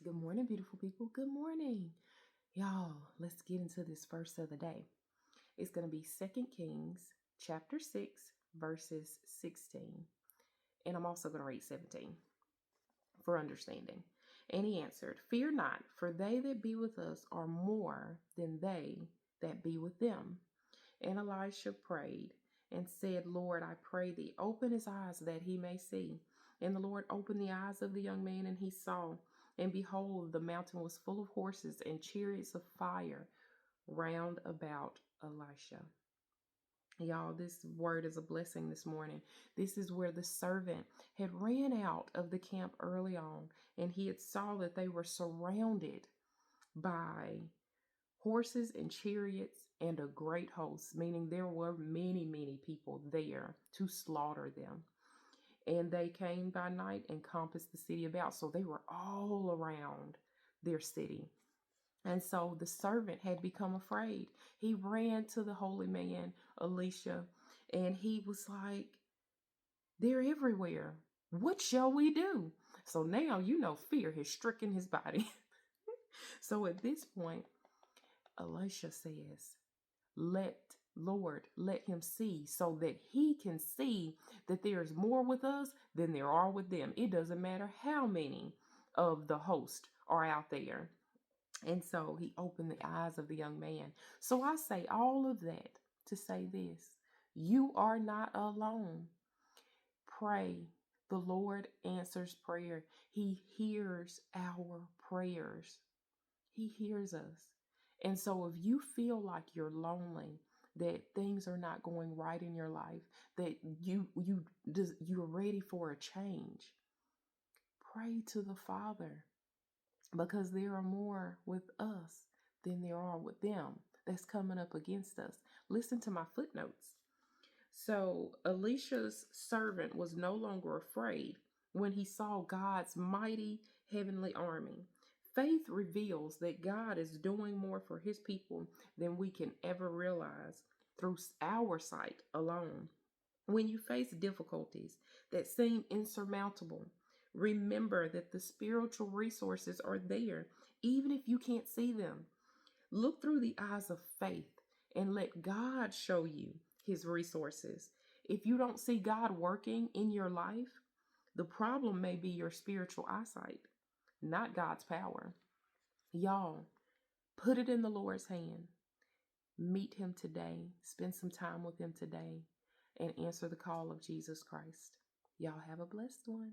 Good morning, beautiful people. Good morning. Y'all, let's get into this verse of the day. It's going to be 2 Kings chapter 6, verses 16. And I'm also going to read 17 for understanding. And he answered, "Fear not, for they that be with us are more than they that be with them." And Elisha prayed and said, "Lord, I pray thee, open his eyes that he may see." And the Lord opened the eyes of the young man, and he saw. And behold, the mountain was full of horses and chariots of fire round about Elisha. Y'all, this word is a blessing this morning. This is where the servant had ran out of the camp early on, and he had saw that they were surrounded by horses and chariots and a great host, meaning there were many, many people there to slaughter them. And they came by night and compassed the city about. So they were all around their city. And so the servant had become afraid. He ran to the holy man, Elisha, and he was like, "They're everywhere. What shall we do?" So now, fear has stricken his body. So at this point, Elisha says, let him see, so that he can see that there is more with us than there are with them. It doesn't matter how many of the host are out there. And so he opened the eyes of the young man. So I say all of that to say this: you are not alone. Pray. The Lord answers prayer. He hears our prayers. He hears us. And so if you feel like you're lonely, that things are not going right in your life, that you're ready for a change, pray to the Father, because there are more with us than there are with them that's coming up against us. Listen to my footnotes. So Elisha's servant was no longer afraid when he saw God's mighty heavenly army. Faith reveals that God is doing more for his people than we can ever realize through our sight alone. When you face difficulties that seem insurmountable, remember that the spiritual resources are there, even if you can't see them. Look through the eyes of faith and let God show you his resources. If you don't see God working in your life, the problem may be your spiritual eyesight, not God's power. Y'all, put it in the Lord's hand. Meet him today. Spend some time with him today and answer the call of Jesus Christ. Y'all have a blessed one.